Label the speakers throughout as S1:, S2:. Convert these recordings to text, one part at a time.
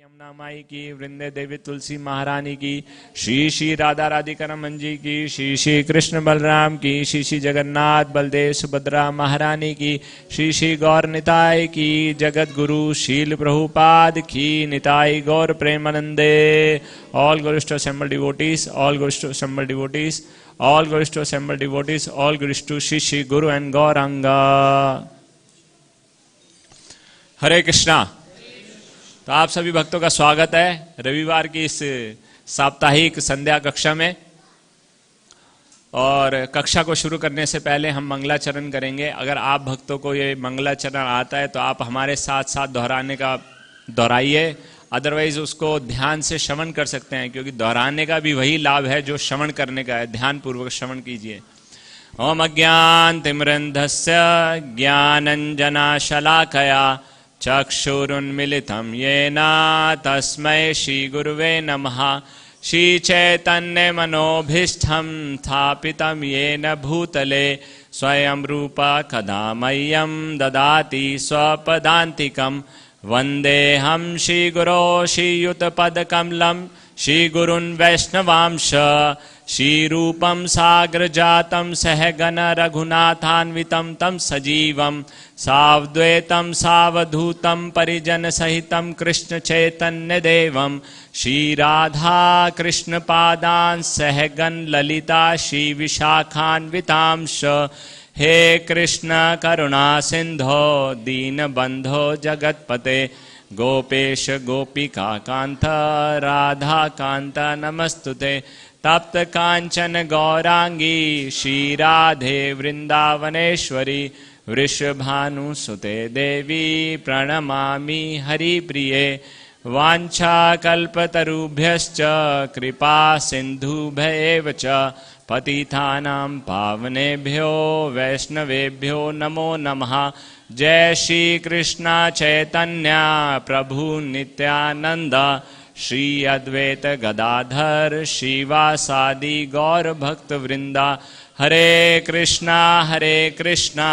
S1: यमुना माई की, वृंदे देवी तुलसी महारानी की, श्री श्री राधा राधिका रमन जी की, श्री श्री कृष्ण बलराम की, श्री श्री जगन्नाथ बलदेव सुभद्रा महारानी की, श्री श्री गौर निताय की, जगत गुरु शील प्रभुपाद की, Nitai Gaur Premanande. All glorious to assembled devotees, all glorious to assembled devotees, all glorious to assembled devotees, all glorious to Shri Shri Guru and Gauranga। हरे कृष्णा। तो आप सभी भक्तों का स्वागत है रविवार की इस साप्ताहिक संध्या कक्षा में। और कक्षा को शुरू करने से पहले हम मंगलाचरण करेंगे। अगर आप भक्तों को ये मंगलाचरण आता है तो आप हमारे साथ साथ दोहराइए, अदरवाइज उसको ध्यान से श्रवण कर सकते हैं, क्योंकि दोहराने का भी वही लाभ है जो श्रवण करने का है। ध्यान पूर्वक श्रवण कीजिए। ओम अज्ञानतिमिरन्धस्य ज्ञानञ्जनशलाकया चक्षुरुन्मिलितं येन तस्मै श्रीगुरुवे नमः। श्रीचैतन्यमनोभीष्टं स्थापितं येन भूतले स्वयं रूप कदा मह्यं ददाति स्वपदान्तिकं। वन्देऽहं श्रीगुरो श्रीयुतपदकमलं श्रीगुरुन् वैष्णवांश। श्रीरूपं साग्रजातं सहगण रघुनाथान्वितं तं सजीवं सावद्वैतं सावधूतं परिजनसहितं कृष्णचैतन्यदेवं श्रीराधा कृष्णपादान् सहगण ललिता श्रीविशाखान्वितांश। हे कृष्ण करुणा सिंधो दीनबंधो जगत्पते गोपेश गोपिका कांत राधा कांत नमस्तुते। तप्त कांचन गौरांगी श्रीराधे वृंदावनेश्वरी वृषभानुसुते देवी प्रणमामि हरिप्रिये। वाञ्छाकल्पतरुभ्यश्च कृपा सिन्धुभ्येव च पतितानां पावनेभ्यो वैष्णवेभ्यो नमो नमः। जय श्री कृष्ण चैतन्य प्रभु नित्यानंद श्री अद्वैत गदाधर श्रीवासादि गौर भक्त वृंदा। हरे कृष्णा कृष्णा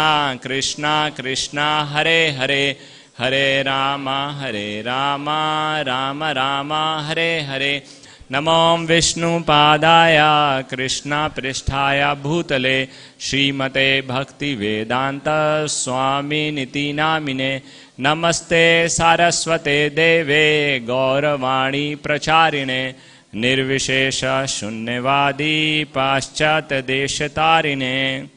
S1: कृष्णा हरे हरे, हरे राम राम राम हरे हरे। नमो विष्णुपादाय कृष्णपृष्ठाय भूतले श्रीमते भक्तिवेदांत स्वामिनिति नामिने। नमस्ते सारस्वते देवे गौरवाणी प्रचारिणे निर्विशेष शून्यवादी पाश्चात्य देशतारिणे।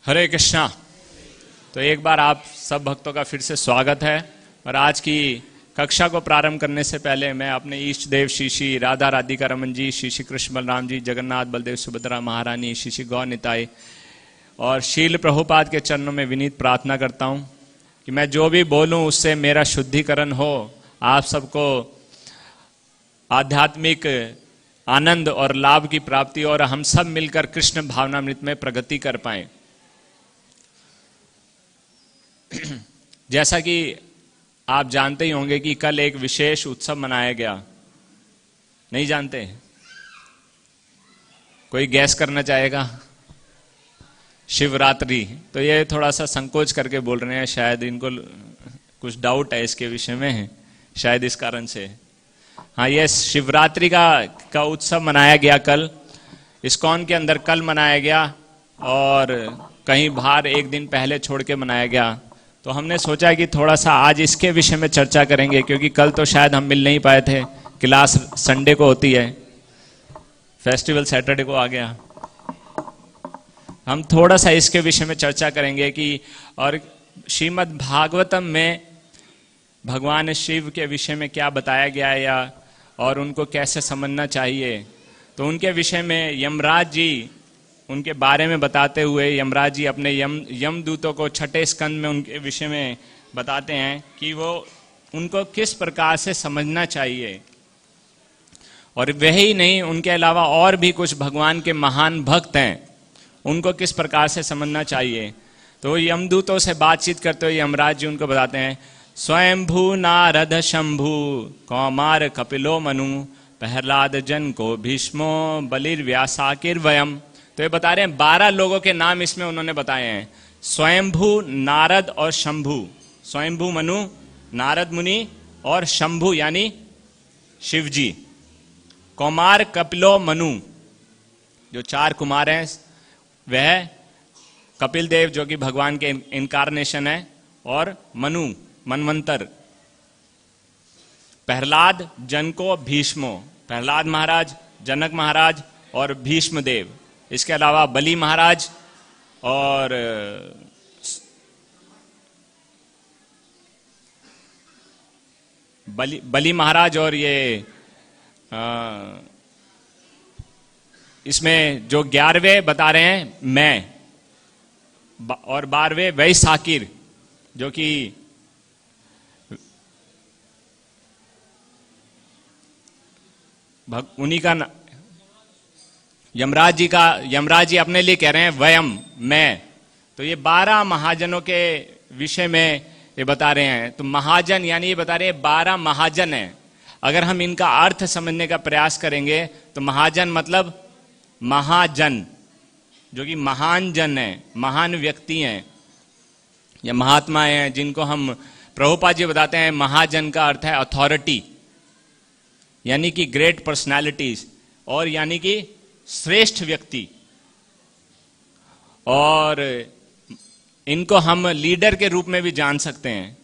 S1: हरे कृष्णा। तो एक बार आप सब भक्तों का फिर से स्वागत है। और आज की कक्षा को प्रारंभ करने से पहले मैं अपने इष्ट देव श्री श्री राधा राधिका रमन जी, श्री श्री कृष्ण बलराम जी, जगन्नाथ बलदेव सुभद्रा महारानी, श्री श्री गौर निताय और शील प्रभुपाद के चरणों में विनीत प्रार्थना करता हूँ कि मैं जो भी बोलूँ उससे मेरा शुद्धिकरण हो, आप सबको आध्यात्मिक आनंद और लाभ की प्राप्ति और हम सब मिलकर कृष्ण भावनामृत में प्रगति कर पाएं। जैसा कि आप जानते ही होंगे कि कल एक विशेष उत्सव मनाया गया। नहीं जानते? कोई गैस करना चाहेगा? शिवरात्रि। तो ये थोड़ा सा संकोच करके बोल रहे हैं, शायद इनको कुछ डाउट है इसके विषय में, शायद इस कारण से। हाँ, ये शिवरात्रि का उत्सव मनाया गया कल, इस्कॉन के अंदर कल मनाया गया और कहीं बाहर एक दिन पहले छोड़ के मनाया गया। तो हमने सोचा कि थोड़ा सा आज इसके विषय में चर्चा करेंगे, क्योंकि कल तो शायद हम मिल नहीं पाए थे, क्लास संडे को होती है, फेस्टिवल सैटरडे को आ गया। हम थोड़ा सा इसके विषय में चर्चा करेंगे कि और श्रीमद् भागवतम में भगवान शिव के विषय में क्या बताया गया है या और उनको कैसे समझना चाहिए। तो उनके विषय में यमराज जी, उनके बारे में बताते हुए यमराज जी अपने यमदूतों को छठे स्कंद में उनके विषय में बताते हैं कि वो उनको किस प्रकार से समझना चाहिए। और वही नहीं, उनके अलावा और भी कुछ भगवान के महान भक्त हैं, उनको किस प्रकार से समझना चाहिए। तो यमदूतों से बातचीत करते हुए यमराज जी उनको बताते हैं, स्वयंभू नारद शंभु कौमार कपिलो मनु प्रहलाद जन को भीष्मो बलिर्व्यासाकिर वयम। तो ये बता रहे हैं 12 लोगों के नाम इसमें उन्होंने बताए हैं, स्वयंभू, नारद और शंभु। स्वयंभू मनु, नारद मुनि और शंभु यानी शिव जी। कौमार कपिलो मनु, जो 4 कुमार हैं वह कपिल देव जो कि भगवान के इनकारनेशन है, और मनु मनवंतर। प्रहलाद जन को भीष्मो, प्रहलाद महाराज, जनक महाराज और भीष्म देव। इसके अलावा बलि महाराज और बलि महाराज और ये इसमें जो 11वें बता रहे हैं मैं, और 12वें वही साकिर जो कि उन्हीं का यमराज जी अपने लिए कह रहे हैं वयम, मैं। तो ये 12 महाजनों के विषय में ये बता रहे हैं। तो महाजन यानी ये बता रहे हैं 12 महाजन हैं। अगर हम इनका अर्थ समझने का प्रयास करेंगे तो महाजन मतलब महाजन, जो कि महान जन है, महान व्यक्ति हैं या महात्मा हैं, जिनको हम प्रभुपाद जी बताते हैं महाजन का अर्थ है अथॉरिटी, यानी कि ग्रेट पर्सनालिटीज, और यानी कि श्रेष्ठ व्यक्ति। और इनको हम लीडर के रूप में भी जान सकते हैं।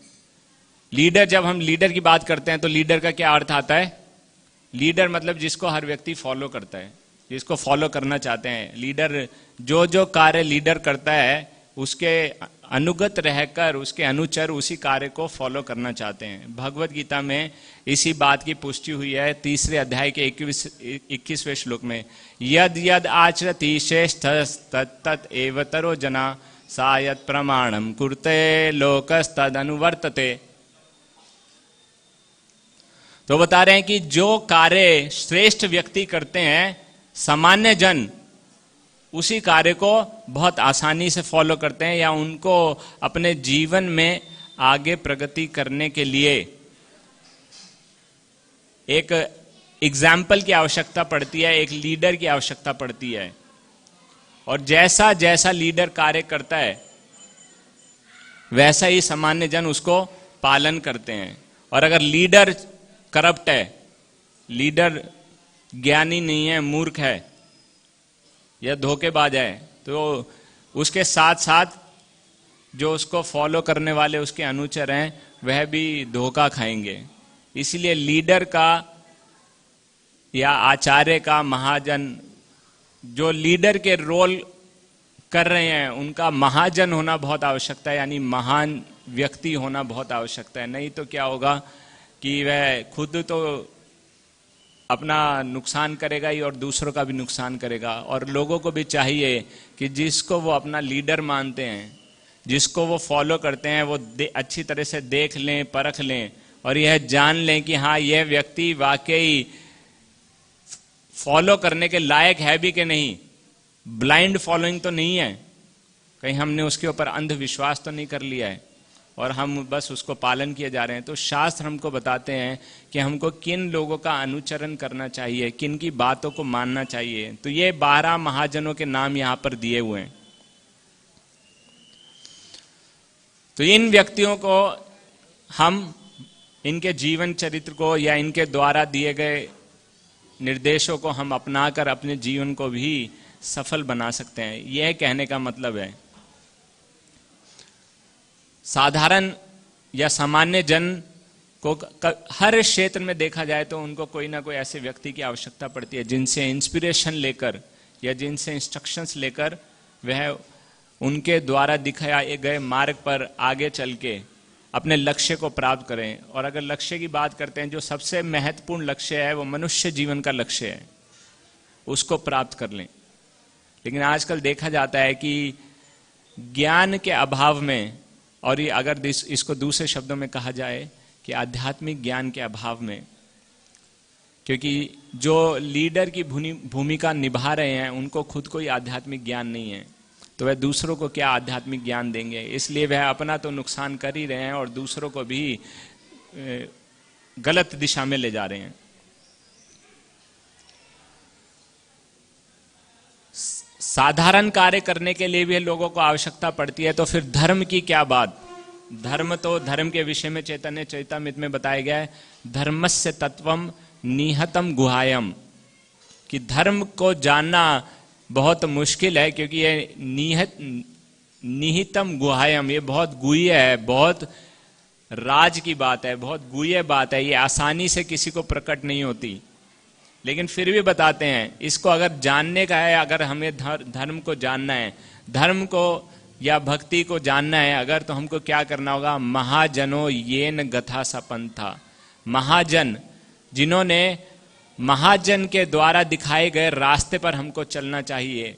S1: लीडर, जब हम लीडर की बात करते हैं तो लीडर का क्या अर्थ आता है? लीडर मतलब जिसको हर व्यक्ति फॉलो करता है, जिसको फॉलो करना चाहते हैं। लीडर जो कार्य लीडर करता है उसके अनुगत रहकर उसके अनुचर उसी कार्य को फॉलो करना चाहते हैं। भगवत गीता में इसी बात की पुष्टि हुई है 3 अध्याय के 21वें श्लोक में, यद यद आचरति श्रेष्ठ तत् एवतरो जना सा यत् प्रमाणम कुरुते लोकस्तद अनुवर्तते। तो बता रहे हैं कि जो कार्य श्रेष्ठ व्यक्ति करते हैं, सामान्य जन उसी कार्य को बहुत आसानी से फॉलो करते हैं, या उनको अपने जीवन में आगे प्रगति करने के लिए एक एग्जाम्पल की आवश्यकता पड़ती है, एक लीडर की आवश्यकता पड़ती है। और जैसा जैसा लीडर कार्य करता है वैसा ही सामान्य जन उसको पालन करते हैं। और अगर लीडर करप्ट है, लीडर ज्ञानी नहीं है, मूर्ख है या धोखेबाज है, तो उसके साथ साथ जो उसको फॉलो करने वाले उसके अनुचर हैं वह भी धोखा खाएंगे। इसलिए लीडर का या आचार्य का, महाजन जो लीडर के रोल कर रहे हैं उनका महाजन होना बहुत आवश्यकता है, यानी महान व्यक्ति होना बहुत आवश्यकता है। नहीं तो क्या होगा कि वह खुद तो अपना नुकसान करेगा ही और दूसरों का भी नुकसान करेगा। और लोगों को भी चाहिए कि जिसको वो अपना लीडर मानते हैं, जिसको वो फॉलो करते हैं, वो अच्छी तरह से देख लें, परख लें और यह जान लें कि हाँ, यह व्यक्ति वाकई फॉलो करने के लायक है भी कि नहीं। ब्लाइंड फॉलोइंग तो नहीं है, कहीं हमने उसके ऊपर अंधविश्वास तो नहीं कर लिया है और हम बस उसको पालन किए जा रहे हैं। तो शास्त्र हमको बताते हैं कि हमको किन लोगों का अनुचरण करना चाहिए, किन की बातों को मानना चाहिए। तो ये 12 महाजनों के नाम यहां पर दिए हुए हैं। तो इन व्यक्तियों को हम इनके जीवन चरित्र को या इनके द्वारा दिए गए निर्देशों को हम अपनाकर अपने जीवन को भी सफल बना सकते हैं। यह कहने का मतलब है साधारण या सामान्य जन को हर क्षेत्र में देखा जाए तो उनको कोई ना कोई ऐसे व्यक्ति की आवश्यकता पड़ती है जिनसे इंस्पिरेशन लेकर या जिनसे इंस्ट्रक्शंस लेकर वह उनके द्वारा दिखाए गए मार्ग पर आगे चल के अपने लक्ष्य को प्राप्त करें। और अगर लक्ष्य की बात करते हैं, जो सबसे महत्वपूर्ण लक्ष्य है वो मनुष्य जीवन का लक्ष्य है, उसको प्राप्त कर लें। लेकिन आजकल देखा जाता है कि ज्ञान के अभाव में, और ये अगर इसको दूसरे शब्दों में कहा जाए कि आध्यात्मिक ज्ञान के अभाव में, क्योंकि जो लीडर की भूमिका निभा रहे हैं उनको खुद कोई आध्यात्मिक ज्ञान नहीं है, तो वह दूसरों को क्या आध्यात्मिक ज्ञान देंगे। इसलिए वह अपना तो नुकसान कर ही रहे हैं और दूसरों को भी गलत दिशा में ले जा रहे हैं। साधारण कार्य करने के लिए भी लोगों को आवश्यकता पड़ती है, तो फिर धर्म की क्या बात। धर्म तो धर्म के विषय में चैतन्य चरितामृत में बताया गया है, धर्मस्य तत्वम निहतम गुहायम, कि धर्म को जानना बहुत मुश्किल है, क्योंकि ये निहितम गुहायम, ये बहुत गुह्य है, बहुत राज की बात है, बहुत गुह्य बात है, ये आसानी से किसी को प्रकट नहीं होती। लेकिन फिर भी बताते हैं, इसको अगर जानने का है, अगर हमें धर्म को जानना है, धर्म को या भक्ति को जानना है अगर, तो हमको क्या करना होगा। महाजनो येन गथा सपंथा, महाजन, जिन्होंने महाजन के द्वारा दिखाए गए रास्ते पर हमको चलना चाहिए,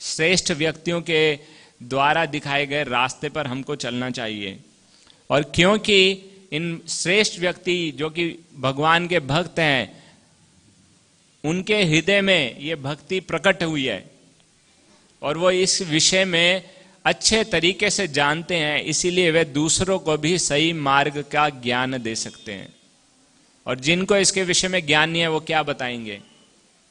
S1: श्रेष्ठ व्यक्तियों के द्वारा दिखाए गए रास्ते पर हमको चलना चाहिए। और क्योंकि इन श्रेष्ठ व्यक्ति जो कि भगवान के भक्त हैं, उनके हृदय में ये भक्ति प्रकट हुई है और वो इस विषय में अच्छे तरीके से जानते हैं, इसीलिए वे दूसरों को भी सही मार्ग का ज्ञान दे सकते हैं। और जिनको इसके विषय में ज्ञान नहीं है वो क्या बताएंगे,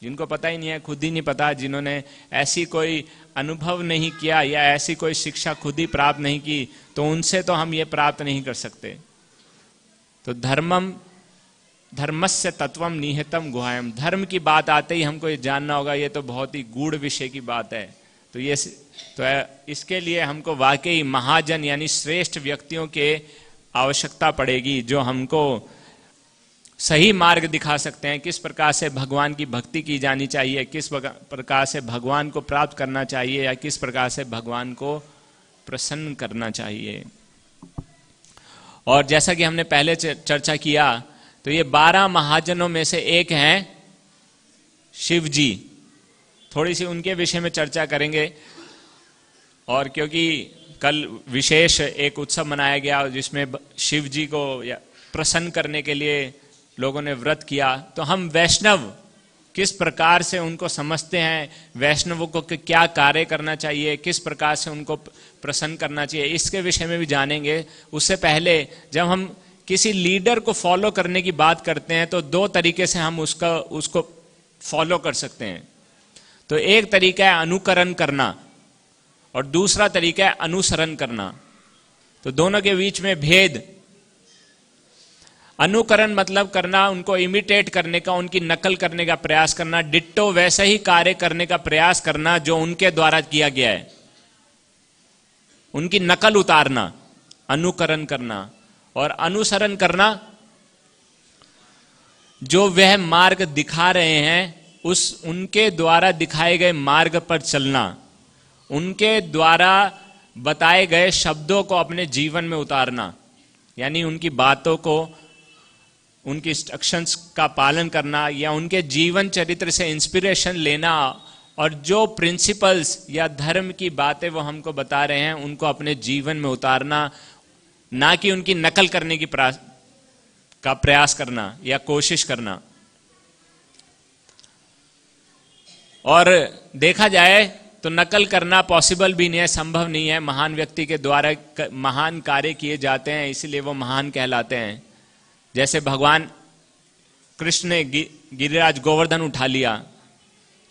S1: जिनको पता ही नहीं है, खुद ही नहीं पता, जिन्होंने ऐसी कोई अनुभव नहीं किया या ऐसी कोई शिक्षा खुद ही प्राप्त नहीं की, तो उनसे तो हम ये प्राप्त नहीं कर सकते। तो धर्मस्य तत्वम निहितम गुहायम, धर्म की बात आते ही हमको ये जानना होगा, ये तो बहुत ही गूढ़ विषय की बात है। तो इसके लिए हमको वाकई महाजन यानी श्रेष्ठ व्यक्तियों के आवश्यकता पड़ेगी, जो हमको सही मार्ग दिखा सकते हैं, किस प्रकार से भगवान की भक्ति की जानी चाहिए, किस प्रकार से भगवान को प्राप्त करना चाहिए, या किस प्रकार से भगवान को प्रसन्न करना चाहिए। और जैसा कि हमने पहले चर्चा किया, तो ये 12 महाजनों में से एक हैं शिव जी। थोड़ी सी उनके विषय में चर्चा करेंगे। और क्योंकि कल विशेष एक उत्सव मनाया गया जिसमें शिव जी को प्रसन्न करने के लिए लोगों ने व्रत किया, तो हम वैष्णव किस प्रकार से उनको समझते हैं, वैष्णवों को क्या कार्य करना चाहिए, किस प्रकार से उनको प्रसन्न करना चाहिए, इसके विषय में भी जानेंगे। उससे पहले जब हम किसी लीडर को फॉलो करने की बात करते हैं, तो 2 तरीके से हम उसको फॉलो कर सकते हैं। तो एक तरीका है अनुकरण करना और दूसरा तरीका है अनुसरण करना। तो दोनों के बीच में भेद। अनुकरण मतलब करना, उनको इमिटेट करने का, उनकी नकल करने का प्रयास करना, डिट्टो वैसे ही कार्य करने का प्रयास करना जो उनके द्वारा किया गया है, उनकी नकल उतारना, अनुकरण करना। और अनुसरण करना, जो वह मार्ग दिखा रहे हैं उनके द्वारा दिखाए गए मार्ग पर चलना, उनके द्वारा बताए गए शब्दों को अपने जीवन में उतारना, यानी उनकी बातों को, उनकी इंस्ट्रक्शंस का पालन करना, या उनके जीवन चरित्र से इंस्पिरेशन लेना, और जो प्रिंसिपल्स या धर्म की बातें वो हमको बता रहे हैं उनको अपने जीवन में उतारना, ना कि उनकी नकल करने की प्रयास करना या कोशिश करना। और देखा जाए तो नकल करना पॉसिबल भी नहीं है, संभव नहीं है। महान व्यक्ति के द्वारा महान कार्य किए जाते हैं, इसलिए वो महान कहलाते हैं। जैसे भगवान कृष्ण ने गिरिराज गोवर्धन उठा लिया,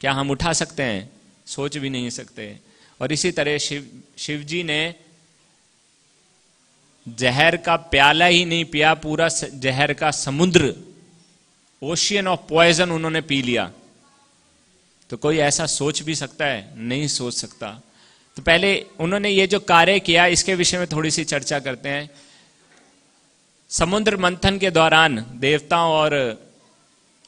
S1: क्या हम उठा सकते हैं? सोच भी नहीं सकते। और इसी तरह शिव जी ने जहर का प्याला ही नहीं पिया, पूरा जहर का समुद्र, ओशियन ऑफ पॉइजन उन्होंने पी लिया। तो कोई ऐसा सोच भी सकता है? नहीं सोच सकता। तो पहले उन्होंने ये जो कार्य किया, इसके विषय में थोड़ी सी चर्चा करते हैं। समुद्र मंथन के दौरान देवताओं और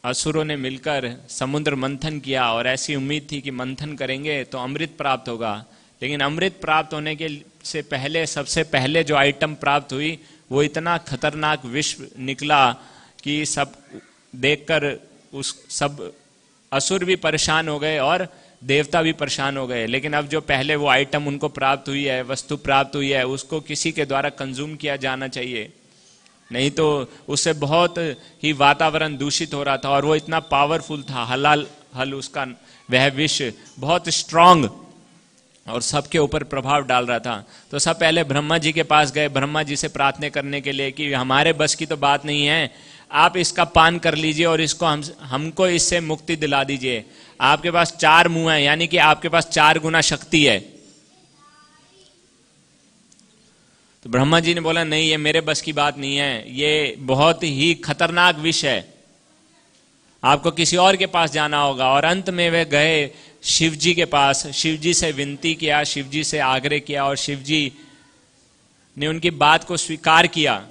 S1: असुरों ने मिलकर समुद्र मंथन किया और ऐसी उम्मीद थी कि मंथन करेंगे तो अमृत प्राप्त होगा। लेकिन अमृत प्राप्त होने के से पहले, सबसे पहले जो आइटम प्राप्त हुई वो इतना खतरनाक विष निकला कि सब देखकर सब असुर भी परेशान हो गए और देवता भी परेशान हो गए। लेकिन अब जो पहले वो आइटम उनको प्राप्त हुई है, वस्तु प्राप्त हुई है, उसको किसी के द्वारा कंज्यूम किया जाना चाहिए, नहीं तो उससे बहुत ही वातावरण दूषित हो रहा था। और वो इतना पावरफुल था, हल उसका वह विष बहुत स्ट्रांग और सबके ऊपर प्रभाव डाल रहा था। तो सब पहले ब्रह्मा जी के पास गए, ब्रह्मा जी से प्रार्थना करने के लिए कि हमारे बस की तो बात नहीं है, आप इसका पान कर लीजिए और इसको हमको इससे मुक्ति दिला दीजिए। आपके पास 4 मुंह है, यानी कि आपके पास 4 गुना शक्ति है। तो ब्रह्मा जी ने बोला नहीं, ये मेरे बस की बात नहीं है, ये बहुत ही खतरनाक विष है, आपको किसी और के पास जाना होगा। और अंत में वे गए शिव जी के पास, शिव जी से विनती किया, शिव जी से आग्रह किया, और शिव जी ने उनकी बात को स्वीकार किया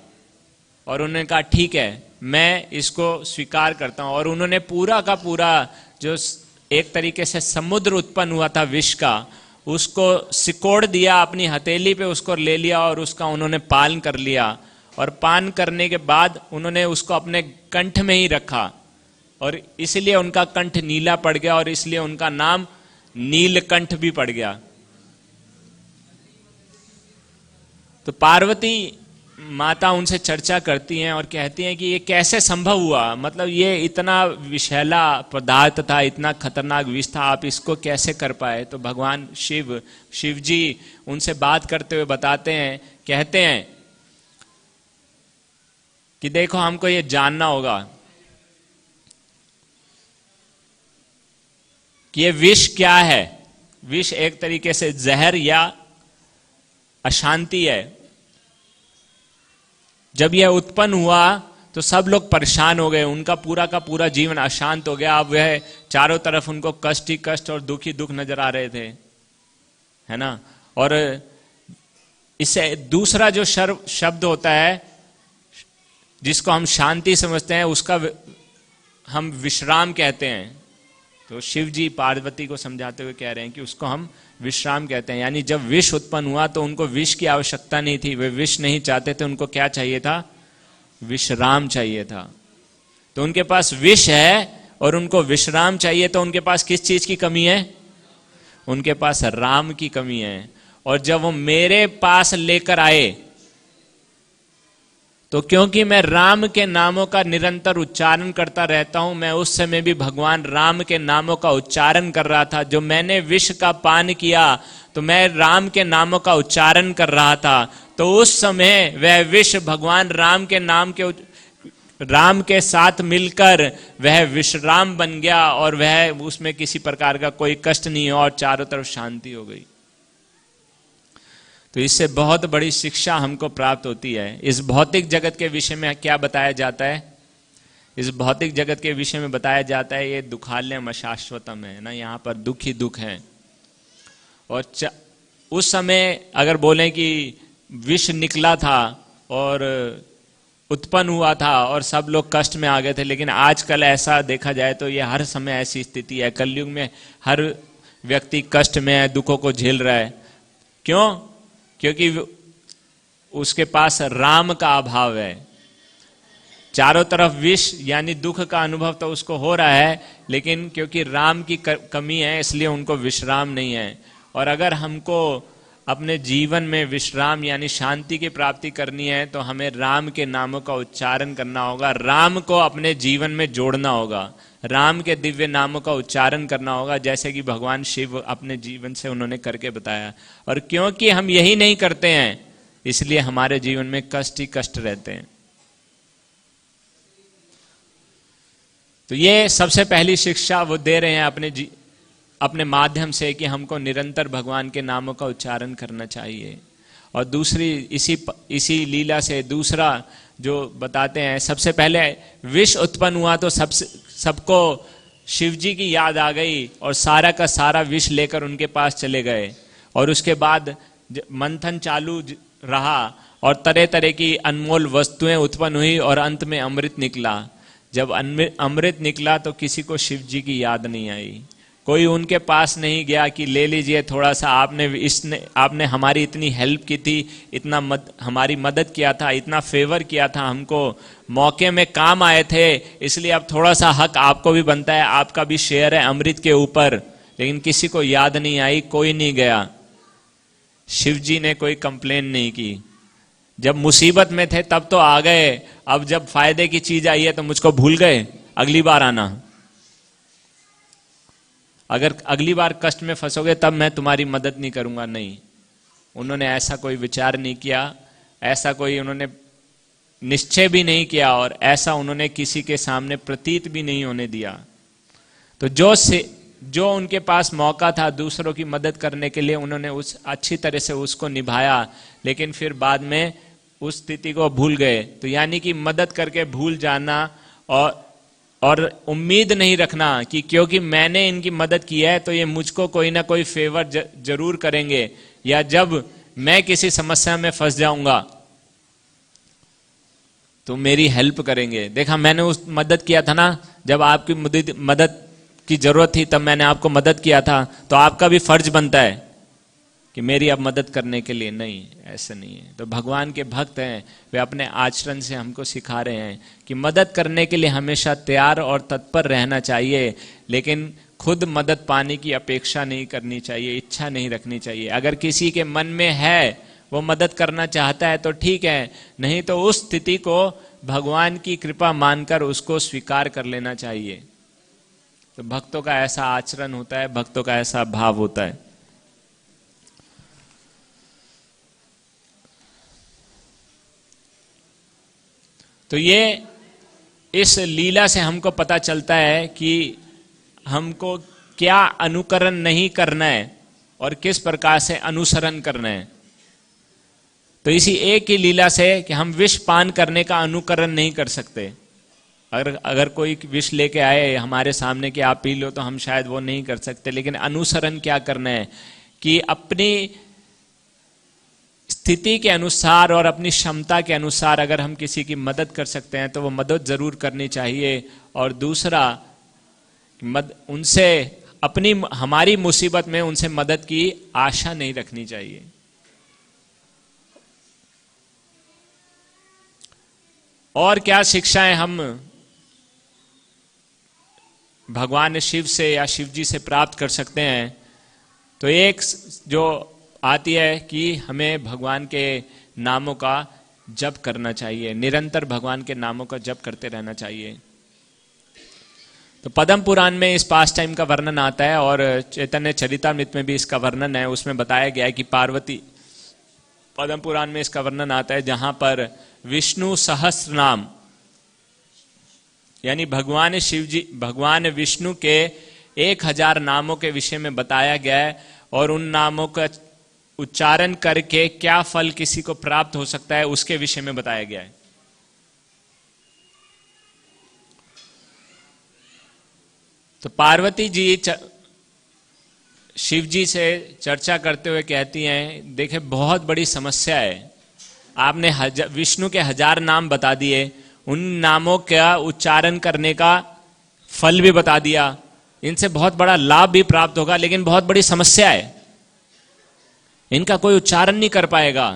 S1: और उन्होंने कहा ठीक है, मैं इसको स्वीकार करता हूं। और उन्होंने पूरा का पूरा जो एक तरीके से समुद्र उत्पन्न हुआ था विष का, उसको सिकोड़ दिया, अपनी हथेली पे उसको ले लिया और उसका उन्होंने पान कर लिया। और पान करने के बाद उन्होंने उसको अपने कंठ में ही रखा, और इसलिए उनका कंठ नीला पड़ गया और इसलिए उनका नाम नीलकंठ भी पड़ गया। तो पार्वती माता उनसे चर्चा करती हैं और कहती हैं कि ये कैसे संभव हुआ, मतलब ये इतना विषैला पदार्थ था, इतना खतरनाक विष था, आप इसको कैसे कर पाए। तो भगवान शिव जी उनसे बात करते हुए बताते हैं, कहते हैं कि देखो हमको ये जानना होगा कि ये विष क्या है। विष एक तरीके से जहर या अशांति है। जब यह उत्पन्न हुआ तो सब लोग परेशान हो गए, उनका पूरा का पूरा जीवन अशांत हो गया। अब वह चारों तरफ उनको कष्ट ही कष्ट और दुख ही दुख नजर आ रहे थे, है ना। और इससे दूसरा जो शब्द होता है जिसको हम शांति समझते हैं, उसका हम विश्राम कहते हैं। तो शिव जी पार्वती को समझाते हुए कह रहे हैं कि उसको हम विश्राम कहते हैं। यानी जब विष उत्पन्न हुआ तो उनको विष की आवश्यकता नहीं थी, वे विष नहीं चाहते थे, उनको क्या चाहिए था, विश्राम चाहिए था। तो उनके पास विष है और उनको विश्राम चाहिए, तो उनके पास किस चीज की कमी है, उनके पास राम की कमी है। और जब वो मेरे पास लेकर आए तो क्योंकि मैं राम के नामों का निरंतर उच्चारण करता रहता हूं, मैं उस समय भी भगवान राम के नामों का उच्चारण कर रहा था। जो मैंने विष का पान किया तो मैं राम के नामों का उच्चारण कर रहा था, तो उस समय वह विष भगवान राम के साथ मिलकर वह विश्राम बन गया और वह उसमें किसी प्रकार का कोई कष्ट नहीं हो और चारों तरफ शांति हो गई। तो इससे बहुत बड़ी शिक्षा हमको प्राप्त होती है। इस भौतिक जगत के विषय में क्या बताया जाता है, इस भौतिक जगत के विषय में बताया जाता है ये दुखालयम अशाश्वतम है ना, यहाँ पर दुख ही दुख है। और उस समय अगर बोलें कि विष निकला था और उत्पन्न हुआ था और सब लोग कष्ट में आ गए थे, लेकिन आजकल ऐसा देखा जाए तो ये हर समय ऐसी स्थिति है। कलयुग में हर व्यक्ति कष्ट में है, दुखों को झेल रहा है। क्यों? क्योंकि उसके पास राम का अभाव है। चारों तरफ विष यानी दुख का अनुभव तो उसको हो रहा है, लेकिन क्योंकि राम की कमी है इसलिए उनको विश्राम नहीं है। और अगर हमको अपने जीवन में विश्राम यानी शांति की प्राप्ति करनी है तो हमें राम के नामों का उच्चारण करना होगा, राम को अपने जीवन में जोड़ना होगा, राम के दिव्य नामों का उच्चारण करना होगा, जैसे कि भगवान शिव अपने जीवन से उन्होंने करके बताया। और क्योंकि हम यही नहीं करते हैं इसलिए हमारे जीवन में कष्ट ही कष्ट रहते हैं। तो ये सबसे पहली शिक्षा वो दे रहे हैं अपने माध्यम से कि हमको निरंतर भगवान के नामों का उच्चारण करना चाहिए। और दूसरी इसी लीला से दूसरा जो बताते हैं, सबसे पहले विष उत्पन्न हुआ तो सबको शिव जी की याद आ गई और सारा का सारा विष लेकर उनके पास चले गए। और उसके बाद मंथन चालू रहा और तरह तरह की अनमोल वस्तुएं उत्पन्न हुई और अंत में अमृत निकला। जब अमृत निकला तो किसी को शिव जी की याद नहीं आई, कोई उनके पास नहीं गया कि ले लीजिए थोड़ा सा, आपने हमारी इतनी हेल्प की थी, इतना हमारी मदद किया था, इतना फेवर किया था, हमको मौके में काम आए थे, इसलिए अब थोड़ा सा हक आपको भी बनता है, आपका भी शेयर है अमृत के ऊपर। लेकिन किसी को याद नहीं आई, कोई नहीं गया। शिव जी ने कोई कंप्लेन नहीं की। जब मुसीबत में थे तब तो आ गए, अब जब फायदे की चीज आई है तो मुझको भूल गए, अगली बार आना। अगर अगली बार कष्ट में फंसोगे तब मैं तुम्हारी मदद नहीं करूंगा। नहीं, उन्होंने ऐसा कोई विचार नहीं किया, ऐसा कोई उन्होंने निश्चय भी नहीं किया, और ऐसा उन्होंने किसी के सामने प्रतीत भी नहीं होने दिया। तो जो उनके पास मौका था दूसरों की मदद करने के लिए, उन्होंने उस अच्छी तरह से उसको निभाया, लेकिन फिर बाद में उस स्थिति को भूल गए। तो यानी कि मदद करके भूल जाना और उम्मीद नहीं रखना कि क्योंकि मैंने इनकी मदद की है तो ये मुझको कोई ना कोई फेवर जरूर करेंगे, या जब मैं किसी समस्या में फंस जाऊंगा तो मेरी हेल्प करेंगे। देखा, मैंने उस मदद किया था ना, जब आपकी मदद की जरूरत थी तब मैंने आपको मदद किया था, तो आपका भी फर्ज बनता है कि मेरी अब मदद करने के लिए। नहीं, ऐसा नहीं है। तो भगवान के भक्त हैं, वे अपने आचरण से हमको सिखा रहे हैं कि मदद करने के लिए हमेशा तैयार और तत्पर रहना चाहिए, लेकिन खुद मदद पाने की अपेक्षा नहीं करनी चाहिए, इच्छा नहीं रखनी चाहिए। अगर किसी के मन में है, वो मदद करना चाहता है तो ठीक है, नहीं तो उस स्थिति को भगवान की कृपा मानकर उसको स्वीकार कर लेना चाहिए। तो भक्तों का ऐसा आचरण होता है, भक्तों का ऐसा भाव होता है। तो ये इस लीला से हमको पता चलता है कि हमको क्या अनुकरण नहीं करना है और किस प्रकार से अनुसरण करना है। तो इसी एक ही लीला से कि हम विष पान करने का अनुकरण नहीं कर सकते। अगर कोई विष लेके आए हमारे सामने कि आप पी लो, तो हम शायद वो नहीं कर सकते, लेकिन अनुसरण क्या करना है कि अपनी स्थिति के अनुसार और अपनी क्षमता के अनुसार अगर हम किसी की मदद कर सकते हैं तो वो मदद जरूर करनी चाहिए। और दूसरा, उनसे हमारी मुसीबत में उनसे मदद की आशा नहीं रखनी चाहिए। और क्या शिक्षाएं हम भगवान शिव से या शिव जी से प्राप्त कर सकते हैं? तो एक जो आती है कि हमें भगवान के नामों का जप करना चाहिए, निरंतर भगवान के नामों का जप करते रहना चाहिए। तो पद्म पुराण में इस पास टाइम का वर्णन आता है, और चैतन्य चरितामृत में भी इसका वर्णन है। उसमें बताया गया है कि पार्वती, पद्म पुराण में इसका वर्णन आता है जहां पर विष्णु सहस्त्र नाम, यानी भगवान शिव जी, भगवान विष्णु के 1000 नामों के विषय में बताया गया है, और उन नामों का उच्चारण करके क्या फल किसी को प्राप्त हो सकता है उसके विषय में बताया गया है। तो पार्वती जी शिव जी से चर्चा करते हुए कहती हैं, देखे बहुत बड़ी समस्या है, आपने विष्णु के 1000 नाम बता दिए, उन नामों का उच्चारण करने का फल भी बता दिया, इनसे बहुत बड़ा लाभ भी प्राप्त होगा, लेकिन बहुत बड़ी समस्या है, इनका कोई उच्चारण नहीं कर पाएगा।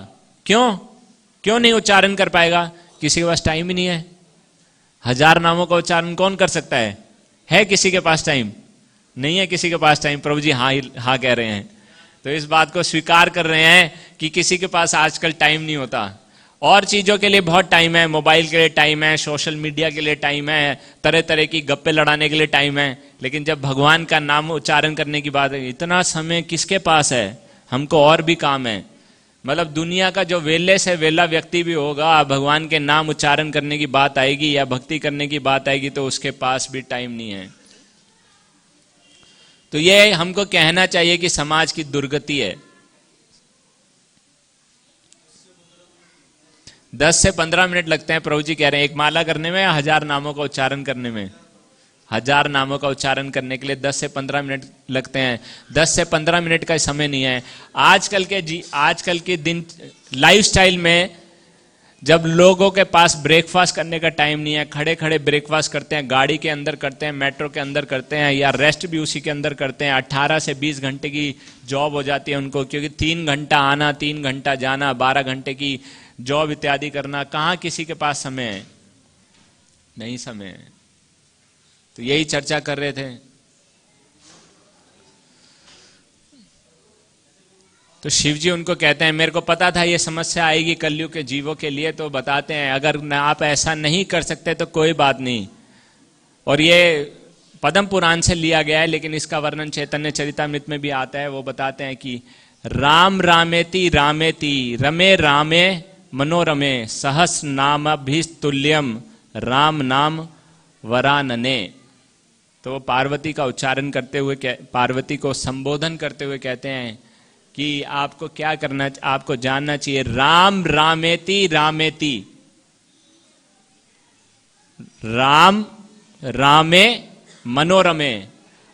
S1: क्यों नहीं उच्चारण कर पाएगा? किसी के पास टाइम ही नहीं है। 1000 नामों का उच्चारण कौन कर सकता है किसी के पास टाइम? नहीं है किसी के पास टाइम। प्रभु जी हाँ कह रहे हैं, तो इस बात को स्वीकार कर रहे हैं कि किसी के पास आजकल टाइम नहीं होता। और चीजों के लिए बहुत टाइम है, मोबाइल के लिए टाइम है, सोशल मीडिया के लिए टाइम है, तरह तरह की गप्पे लड़ाने के लिए टाइम है, लेकिन जब भगवान का नाम उच्चारण करने की बात है, इतना समय किसके पास है? हमको और भी काम है। मतलब दुनिया का जो वेले से वेला व्यक्ति भी होगा, भगवान के नाम उच्चारण करने की बात आएगी या भक्ति करने की बात आएगी तो उसके पास भी टाइम नहीं है। तो ये हमको कहना चाहिए कि समाज की दुर्गति है। 10 से 15 मिनट लगते हैं, प्रभु जी कह रहे हैं, एक माला करने में या 1000 नामों का उच्चारण करने में? 1000 नामों का उच्चारण करने के लिए 10 से 15 मिनट लगते हैं। 10 से 15 मिनट का समय नहीं है। आजकल के दिन लाइफस्टाइल में जब लोगों के पास ब्रेकफास्ट करने का टाइम नहीं है, खड़े खड़े ब्रेकफास्ट करते हैं, गाड़ी के अंदर करते हैं, मेट्रो के अंदर करते हैं, या रेस्ट भी उसी के अंदर करते हैं। 18 से 20 घंटे की जॉब हो जाती है उनको, क्योंकि 3 घंटा आना, 3 घंटा जाना, 12 घंटे की जॉब इत्यादि करना। कहाँ किसी के पास समय है? नहीं समय है। तो यही चर्चा कर रहे थे। तो शिव जी उनको कहते हैं, मेरे को पता था ये समस्या आएगी कलयुग के जीवों के लिए, तो बताते हैं अगर आप ऐसा नहीं कर सकते तो कोई बात नहीं। और ये पद्म पुराण से लिया गया है, लेकिन इसका वर्णन चैतन्य चरितामृत में भी आता है। वो बताते हैं कि राम रामेति रामेति रमे रामे मनोरमे सहस नामभिस्तुल्यम राम नाम वरानने। तो वो पार्वती का उच्चारण करते हुए, पार्वती को संबोधन करते हुए कहते हैं कि आपको क्या करना, आपको जानना चाहिए, राम रामेति रामेति, राम रामे मनोरमे।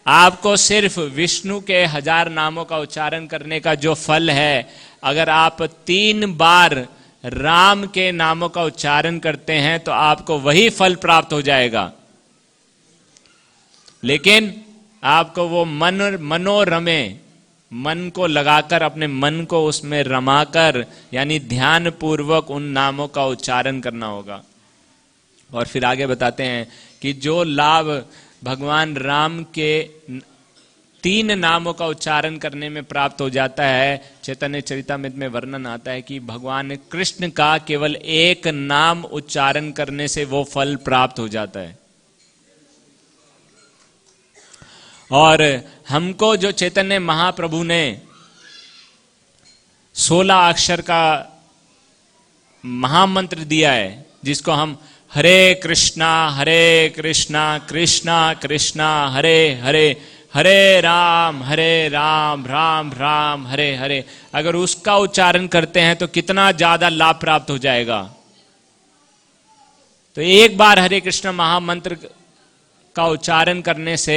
S1: आपको सिर्फ विष्णु के 1000 नामों का उच्चारण करने का जो फल है, अगर आप 3 बार राम के नामों का उच्चारण करते हैं तो आपको वही फल प्राप्त हो जाएगा। लेकिन आपको वो मनोरमे, मन को लगाकर, अपने मन को उसमें रमाकर, यानी ध्यान पूर्वक उन नामों का उच्चारण करना होगा। और फिर आगे बताते हैं कि जो लाभ भगवान राम के 3 नामों का उच्चारण करने में प्राप्त हो जाता है, चैतन्य चरितामृत में वर्णन आता है कि भगवान कृष्ण का केवल 1 नाम उच्चारण करने से वो फल प्राप्त हो जाता है। और हमको जो चैतन्य महाप्रभु ने 16 अक्षर का महामंत्र दिया है, जिसको हम हरे कृष्णा कृष्णा कृष्णा हरे हरे, हरे राम राम राम हरे हरे, अगर उसका उच्चारण करते हैं तो कितना ज्यादा लाभ प्राप्त हो जाएगा। तो एक बार हरे कृष्ण महामंत्र का उच्चारण करने से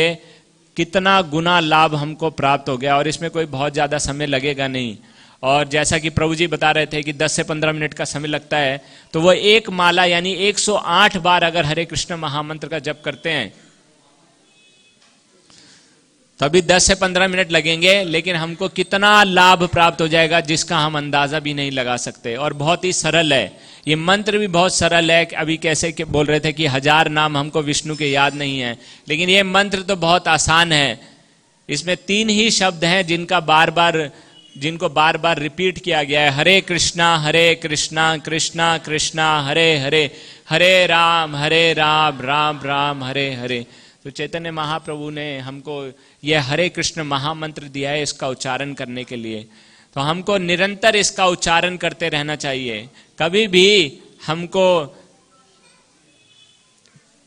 S1: कितना गुना लाभ हमको प्राप्त हो गया, और इसमें कोई बहुत ज्यादा समय लगेगा नहीं। और जैसा कि प्रभु जी बता रहे थे कि 10 से 15 मिनट का समय लगता है, तो वो एक माला यानी 108 बार अगर हरे कृष्ण महामंत्र का जप करते हैं तभी 10 से 15 मिनट लगेंगे, लेकिन हमको कितना लाभ प्राप्त हो जाएगा जिसका हम अंदाजा भी नहीं लगा सकते। और बहुत ही सरल है ये मंत्र, भी बहुत सरल है। अभी कैसे बोल रहे थे कि 1000 नाम हमको विष्णु के याद नहीं है, लेकिन ये मंत्र तो बहुत आसान है। इसमें 3 ही शब्द हैं जिनको बार बार रिपीट किया गया है, हरे कृष्णा कृष्णा कृष्णा हरे हरे, हरे राम राम राम हरे हरे। तो चैतन्य महाप्रभु ने हमको यह हरे कृष्ण महामंत्र दिया है इसका उच्चारण करने के लिए। तो हमको निरंतर इसका उच्चारण करते रहना चाहिए। कभी भी हमको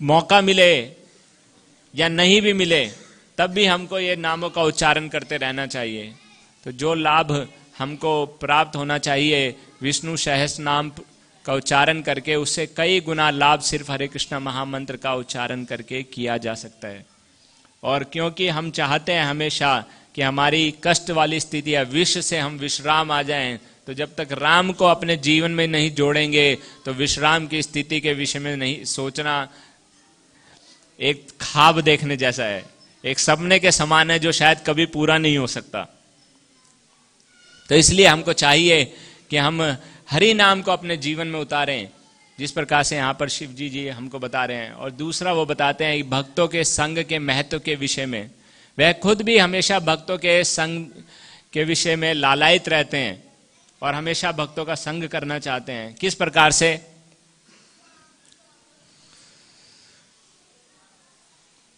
S1: मौका मिले या नहीं भी मिले, तब भी हमको ये नामों का उच्चारण करते रहना चाहिए। तो जो लाभ हमको प्राप्त होना चाहिए विष्णु सहस्त्र नाम का उच्चारण करके, उससे कई गुना लाभ सिर्फ हरे कृष्ण महामंत्र का उच्चारण करके किया जा सकता है। और क्योंकि हम चाहते हैं हमेशा कि हमारी कष्ट वाली स्थिति या विष से हम विश्राम आ जाएं, तो जब तक राम को अपने जीवन में नहीं जोड़ेंगे तो विश्राम की स्थिति के विषय में नहीं सोचना एक ख्वाब देखने जैसा है, एक सपने के समान है जो शायद कभी पूरा नहीं हो सकता। तो इसलिए हमको चाहिए कि हम हरि नाम को अपने जीवन में उतारें, जिस प्रकार से यहाँ पर शिव जी हमको बता रहे हैं। और दूसरा वो बताते हैं कि भक्तों के संग के महत्व के विषय में, वह खुद भी हमेशा भक्तों के संग के विषय में लालायित रहते हैं और हमेशा भक्तों का संग करना चाहते हैं। किस प्रकार से?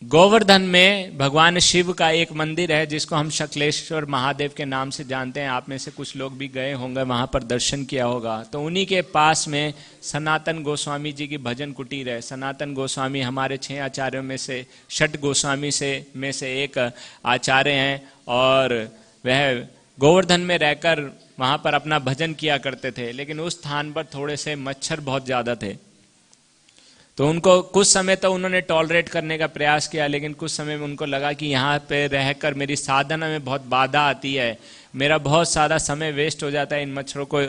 S1: गोवर्धन में भगवान शिव का एक मंदिर है जिसको हम शक्लेश्वर महादेव के नाम से जानते हैं। आप में से कुछ लोग भी गए होंगे, वहां पर दर्शन किया होगा। तो उन्हीं के पास में सनातन गोस्वामी जी की भजन कुटीर है। सनातन गोस्वामी हमारे 6 आचार्यों में से, 6 गोस्वामी में से एक आचार्य हैं, और वह गोवर्धन में रहकर वहां पर अपना भजन किया करते थे। लेकिन उस स्थान पर थोड़े से मच्छर बहुत ज्यादा थे, तो उनको कुछ समय तो उन्होंने टॉलरेट करने का प्रयास किया, लेकिन कुछ समय में उनको लगा कि यहाँ पे रहकर मेरी साधना में बहुत बाधा आती है, मेरा बहुत सारा समय वेस्ट हो जाता है इन मच्छरों को,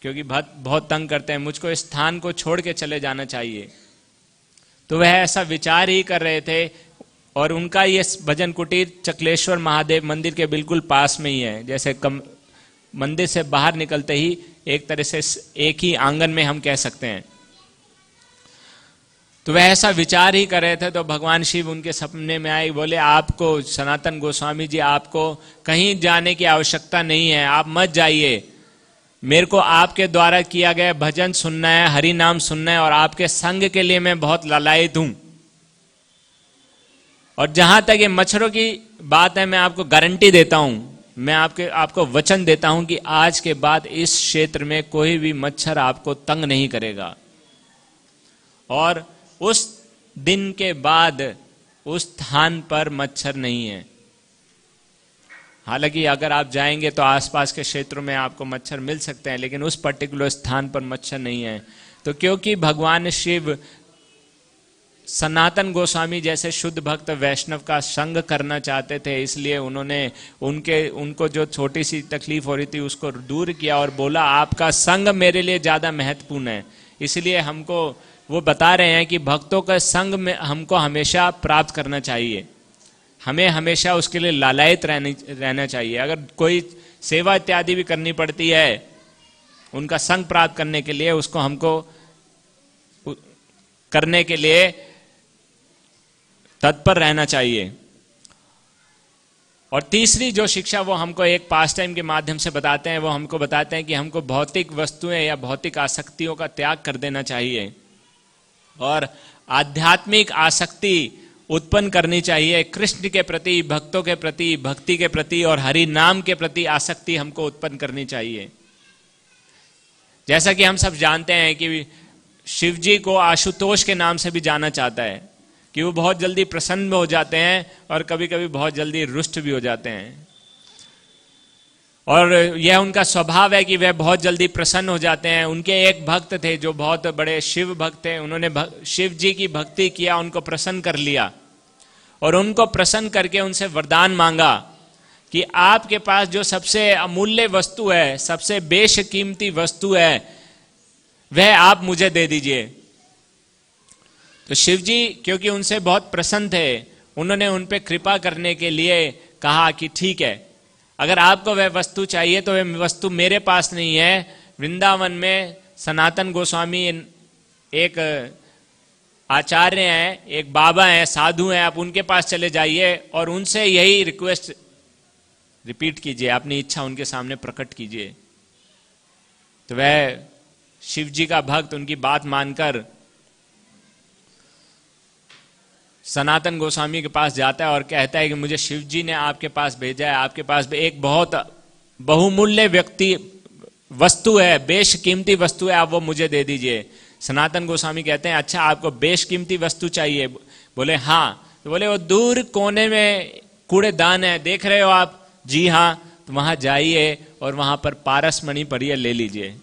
S1: क्योंकि बहुत तंग करते हैं, मुझको इस स्थान को छोड़ के चले जाना चाहिए। तो वह ऐसा विचार ही कर रहे थे, और उनका ये भजन कुटीर चकलेश्वर महादेव मंदिर के बिल्कुल पास में ही है। जैसे मंदिर से बाहर निकलते ही एक तरह से एक ही आंगन में हम कह सकते हैं। तो वह ऐसा विचार ही कर रहे थे, तो भगवान शिव उनके सपने में आए, बोले आपको सनातन गोस्वामी जी, आपको कहीं जाने की आवश्यकता नहीं है, आप मत जाइए, मेरे को आपके द्वारा किया गया भजन सुनना है, हरि नाम सुनना है, और आपके संग के लिए मैं बहुत लालायित हूं। और जहां तक ये मच्छरों की बात है, मैं आपको गारंटी देता हूं, मैं आपको वचन देता हूं कि आज के बाद इस क्षेत्र में कोई भी मच्छर आपको तंग नहीं करेगा। और उस दिन के बाद उस स्थान पर मच्छर नहीं है। हालांकि अगर आप जाएंगे तो आसपास के क्षेत्रों में आपको मच्छर मिल सकते हैं, लेकिन उस पर्टिकुलर स्थान पर मच्छर नहीं है। तो क्योंकि भगवान शिव सनातन गोस्वामी जैसे शुद्ध भक्त वैष्णव का संग करना चाहते थे, इसलिए उन्होंने उनको जो छोटी सी तकलीफ हो रही थी उसको दूर किया और बोला आपका संग मेरे लिए ज्यादा महत्वपूर्ण है। इसलिए हमको वो बता रहे हैं कि भक्तों का संग में हमको हमेशा प्राप्त करना चाहिए, हमें हमेशा उसके लिए लालायित रहना चाहिए। अगर कोई सेवा इत्यादि भी करनी पड़ती है उनका संग प्राप्त करने के लिए, उसको हमको करने के लिए तत्पर रहना चाहिए। और तीसरी जो शिक्षा वो हमको एक पास टाइम के माध्यम से बताते हैं, वो हमको बताते हैं कि हमको भौतिक वस्तुएं या भौतिक आसक्तियों का त्याग कर देना चाहिए और आध्यात्मिक आसक्ति उत्पन्न करनी चाहिए। कृष्ण के प्रति, भक्तों के प्रति, भक्ति के प्रति और हरि नाम के प्रति आसक्ति हमको उत्पन्न करनी चाहिए। जैसा कि हम सब जानते हैं कि शिव जी को आशुतोष के नाम से भी जाना जाता है कि वो बहुत जल्दी प्रसन्न हो जाते हैं और कभी कभी बहुत जल्दी रुष्ट भी हो जाते हैं। और यह उनका स्वभाव है कि वह बहुत जल्दी प्रसन्न हो जाते हैं। उनके एक भक्त थे जो बहुत बड़े शिव भक्त थे, उन्होंने शिव जी की भक्ति किया, उनको प्रसन्न कर लिया और उनको प्रसन्न करके उनसे वरदान मांगा कि आपके पास जो सबसे अमूल्य वस्तु है, सबसे बेशकीमती वस्तु है, वह आप मुझे दे दीजिए। तो शिव जी क्योंकि उनसे बहुत प्रसन्न थे, उन्होंने उन पे कृपा करने के लिए कहा कि ठीक है, अगर आपको वह वस्तु चाहिए तो वह वस्तु मेरे पास नहीं है। वृंदावन में सनातन गोस्वामी एक आचार्य हैं, एक बाबा हैं, साधु हैं, आप उनके पास चले जाइए और उनसे यही रिक्वेस्ट रिपीट कीजिए, अपनी इच्छा उनके सामने प्रकट कीजिए। तो वह शिव जी का भक्त उनकी बात मानकर सनातन गोस्वामी के पास जाता है और कहता है कि मुझे शिव जी ने आपके पास भेजा है, आपके पास एक बहुत बहुमूल्य वस्तु है, बेशकीमती वस्तु है, आप वो मुझे दे दीजिए। सनातन गोस्वामी कहते हैं अच्छा आपको बेशकीमती वस्तु चाहिए? बोले हाँ। तो बोले वो दूर कोने में कूड़ेदान है, देख रहे हो आप? जी हाँ। तो वहां जाइए और वहां पर पारसमणि पड़ी है, ले लीजिए।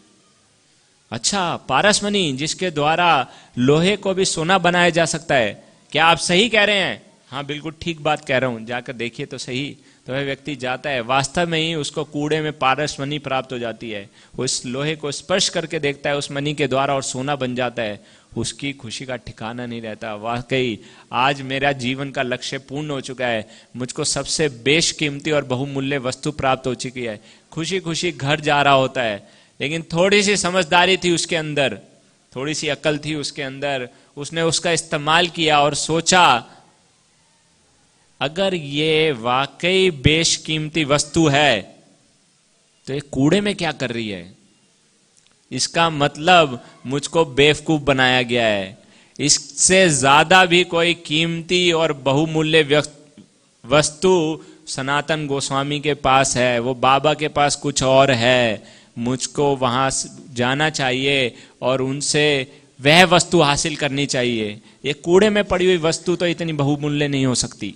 S1: अच्छा, पारसमणि जिसके द्वारा लोहे को भी सोना बनाया जा सकता है, क्या आप सही कह रहे हैं? हाँ बिल्कुल ठीक बात कह रहा हूं, जाकर देखिए तो सही। तो वह व्यक्ति जाता है, वास्तव में ही उसको कूड़े में पारसमणि प्राप्त हो जाती है। वो इस लोहे को स्पर्श करके देखता है उस मणि के द्वारा और सोना बन जाता है। उसकी खुशी का ठिकाना नहीं रहता। वाकई आज मेरा जीवन का लक्ष्य पूर्ण हो चुका है, मुझको सबसे बेशकीमती और बहुमूल्य वस्तु प्राप्त हो चुकी है। खुशी खुशी घर जा रहा होता है, लेकिन थोड़ी सी समझदारी थी उसके अंदर, थोड़ी सी अकल थी उसके अंदर, उसने उसका इस्तेमाल किया और सोचा अगर ये वाकई बेशकीमती वस्तु है तो ये कूड़े में क्या कर रही है? इसका मतलब मुझको बेवकूफ बनाया गया है। इससे ज्यादा भी कोई कीमती और बहुमूल्य वस्तु सनातन गोस्वामी के पास है, वो बाबा के पास कुछ और है। मुझको वहां जाना चाहिए और उनसे वह वस्तु हासिल करनी चाहिए। ये कूड़े में पड़ी हुई वस्तु तो इतनी बहुमूल्य नहीं हो सकती।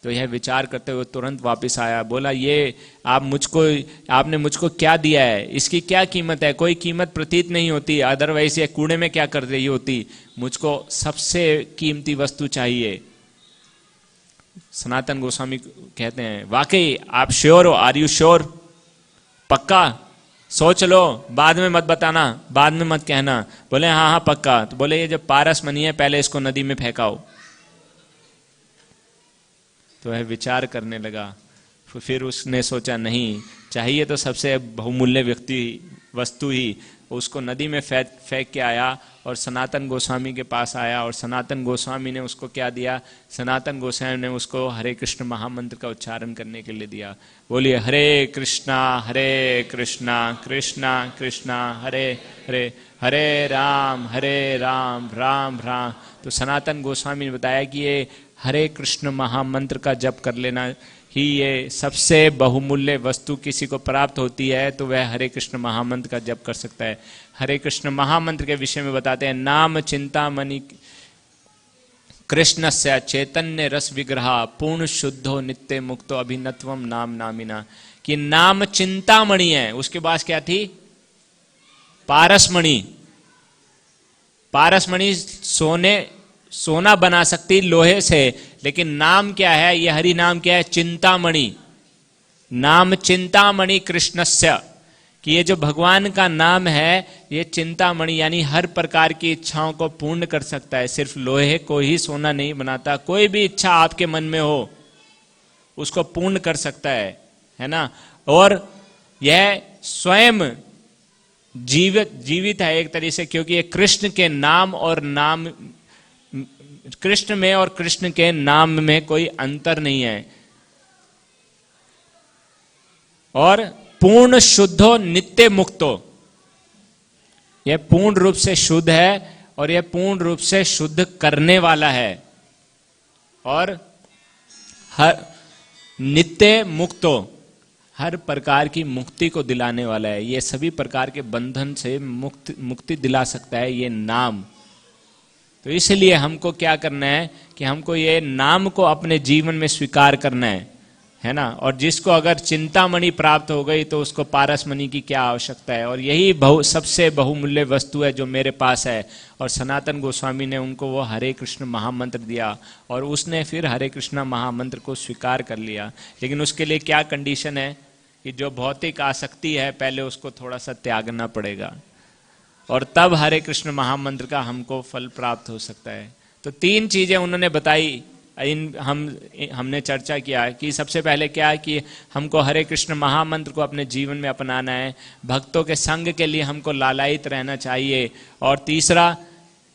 S1: तो यह विचार करते हुए तुरंत वापस आया, बोला ये आपने मुझको क्या दिया है, इसकी क्या कीमत है? कोई कीमत प्रतीत नहीं होती, अदरवाइज ये कूड़े में क्या कर रही होती? मुझको सबसे कीमती वस्तु चाहिए। सनातन गोस्वामी कहते हैं वाकई आप श्योर हो? Are you sure? पक्का? सोच लो, बाद में मत बताना, बाद में मत कहना। बोले हाँ हाँ पक्का। तो बोले ये जो पारसमणि है पहले इसको नदी में फेंकाओ। तो वह विचार करने लगा, फिर उसने सोचा नहीं चाहिए तो सबसे बहुमूल्य वस्तु ही। उसको नदी में फेंक के आया और सनातन गोस्वामी के पास आया, और सनातन गोस्वामी ने उसको क्या दिया? सनातन गोस्वामी ने उसको हरे कृष्ण महामंत्र का उच्चारण करने के लिए दिया। बोलिए हरे कृष्णा कृष्णा कृष्णा हरे हरे, हरे राम राम राम। तो सनातन गोस्वामी ने बताया कि ये हरे कृष्ण महामंत्र का जप कर लेना ही ये सबसे बहुमूल्य वस्तु किसी को प्राप्त होती है, तो वह हरे कृष्ण महामंत्र का जप कर सकता है। हरे कृष्ण महामंत्र के विषय में बताते हैं, नाम चिंतामणि कृष्णस्य चैतन्य रस विग्रह पूर्ण शुद्धो नित्य मुक्तो अभिनत्वम नाम नामिना। कि नाम चिंतामणि है, उसके पास क्या थी? पारसमणि। पारसमणि सोना बना सकती लोहे से, लेकिन नाम क्या है? ये हरि नाम क्या है? चिंतामणि। नाम चिंतामणि कृष्णस्य, कि ये जो भगवान का नाम है ये चिंतामणि यानी हर प्रकार की इच्छाओं को पूर्ण कर सकता है। सिर्फ लोहे को ही सोना नहीं बनाता, कोई भी इच्छा आपके मन में हो उसको पूर्ण कर सकता है ना। और यह स्वयं जीवित है एक तरीके से, क्योंकि ये कृष्ण के नाम और नाम, कृष्ण में और कृष्ण के नाम में कोई अंतर नहीं है। और पूर्ण शुद्धो नित्य मुक्तो, यह पूर्ण रूप से शुद्ध है और यह पूर्ण रूप से शुद्ध करने वाला है, और हर नित्य मुक्तो, हर प्रकार की मुक्ति को दिलाने वाला है। ये सभी प्रकार के बंधन से मुक्ति दिला सकता है ये नाम। तो इसलिए हमको क्या करना है कि हमको ये नाम को अपने जीवन में स्वीकार करना है ना। और जिसको अगर चिंतामणि प्राप्त हो गई तो उसको पारसमणि की क्या आवश्यकता है। और यही सबसे बहुमूल्य वस्तु है जो मेरे पास है। और सनातन गोस्वामी ने उनको वो हरे कृष्ण महामंत्र दिया, और उसने फिर हरे कृष्ण महामंत्र को स्वीकार कर लिया। लेकिन उसके लिए क्या कंडीशन है कि जो भौतिक आसक्ति है पहले उसको थोड़ा सा त्यागना पड़ेगा, और तब हरे कृष्ण महामंत्र का हमको फल प्राप्त हो सकता है। तो 3 चीजें उन्होंने बताई, हमने चर्चा किया कि सबसे पहले क्या है कि हमको हरे कृष्ण महामंत्र को अपने जीवन में अपनाना है, भक्तों के संग के लिए हमको लालायित रहना चाहिए, और तीसरा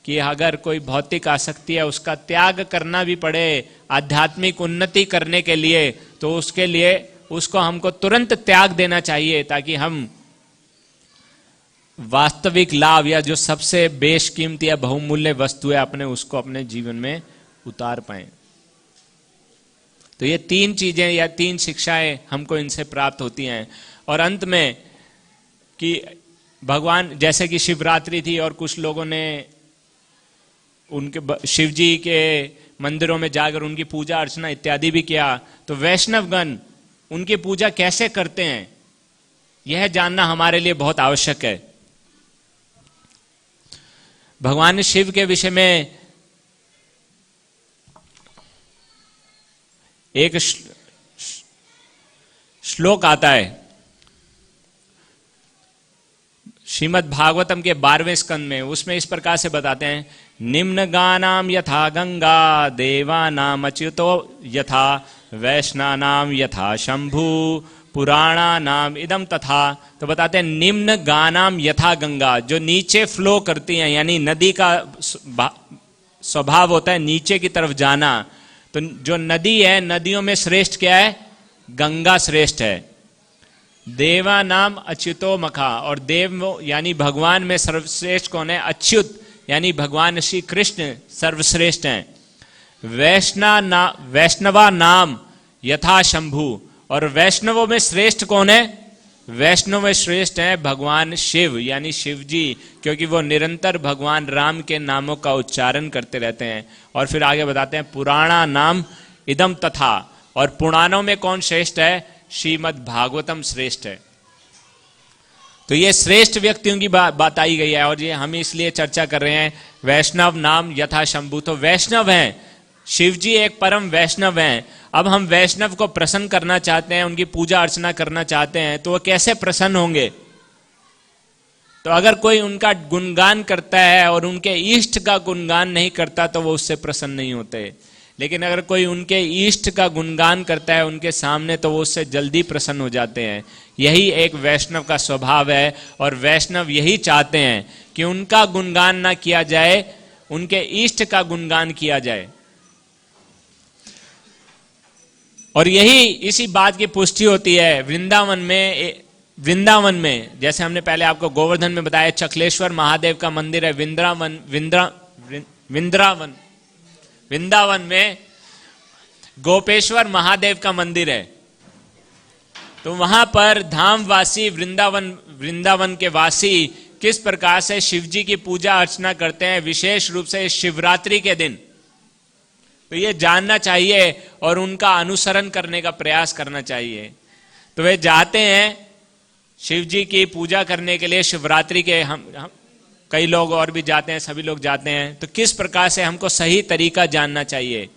S1: कि अगर कोई भौतिक आसक्ति है उसका त्याग करना भी पड़े आध्यात्मिक उन्नति करने के लिए, तो उसके लिए उसको हमको तुरंत त्याग देना चाहिए, ताकि हम वास्तविक लाभ या जो सबसे बेशकीमती या बहुमूल्य वस्तु है अपने उसको अपने जीवन में उतार पाए। तो ये 3 चीजें या 3 शिक्षाएं हमको इनसे प्राप्त होती हैं। और अंत में कि भगवान, जैसे कि शिवरात्रि थी और कुछ लोगों ने उनके शिव जी के मंदिरों में जाकर उनकी पूजा अर्चना इत्यादि भी किया, तो वैष्णवगण उनकी पूजा कैसे करते हैं यह जानना हमारे लिए बहुत आवश्यक है। भगवान शिव के विषय में एक श्लोक आता है श्रीमद् भागवतम के 12वें स्कंद में। उसमें इस प्रकार से बताते हैं, निम्न गानाम यथा गंगा देवानाम अच्युतो यथा वैष्णानाम यथा शंभु पुराणा नाम इदम तथा। तो बताते हैं निम्न गानाम यथा गंगा, जो नीचे फ्लो करती हैं, यानी नदी का स्वभाव होता है नीचे की तरफ जाना। तो जो नदी है, नदियों में श्रेष्ठ क्या है? गंगा श्रेष्ठ है। देवा नाम अच्युतो मखा, और देव यानी भगवान में सर्वश्रेष्ठ कौन है? अच्युत यानी भगवान श्री कृष्ण सर्वश्रेष्ठ हैं। वैष्णवा नाम यथा शंभु, और वैष्णवों में श्रेष्ठ कौन है? वैष्णव में श्रेष्ठ है भगवान शिव यानी शिव जी, क्योंकि वो निरंतर भगवान राम के नामों का उच्चारण करते रहते हैं। और फिर आगे बताते हैं पुराणा नाम इदम तथा, और पुराणों में कौन श्रेष्ठ है? श्रीमद् भागवतम श्रेष्ठ है। तो ये श्रेष्ठ व्यक्तियों की बात आई गई है, और ये हम इसलिए चर्चा कर रहे हैं वैष्णव नाम यथा शंभु। तो वैष्णव हैं, शिव जी एक परम वैष्णव हैं। अब हम वैष्णव को प्रसन्न करना चाहते हैं, उनकी पूजा अर्चना करना चाहते हैं, तो वो कैसे प्रसन्न होंगे? तो अगर कोई उनका गुणगान करता है और उनके इष्ट का गुणगान नहीं करता तो वो उससे प्रसन्न नहीं होते। लेकिन अगर कोई उनके इष्ट का गुणगान करता है उनके सामने, तो वो उससे जल्दी प्रसन्न हो जाते हैं। यही एक वैष्णव का स्वभाव है, और वैष्णव यही चाहते हैं कि उनका गुणगान ना किया जाए, उनके इष्ट का गुणगान किया जाए। और यही इसी बात की पुष्टि होती है वृंदावन में, जैसे हमने पहले आपको गोवर्धन में बताया, चकलेश्वर महादेव का मंदिर है। वृंदावन में गोपेश्वर महादेव का मंदिर है। तो वहां पर धामवासी, वृंदावन के वासी किस प्रकार से शिव जी की पूजा अर्चना करते हैं, विशेष रूप से शिवरात्रि के दिन। तो ये जानना चाहिए और उनका अनुसरण करने का प्रयास करना चाहिए। तो वे जाते हैं शिव जी की पूजा करने के लिए शिवरात्रि के, हम कई लोग और भी जाते हैं, सभी लोग जाते हैं। तो किस प्रकार से हमको सही तरीका जानना चाहिए।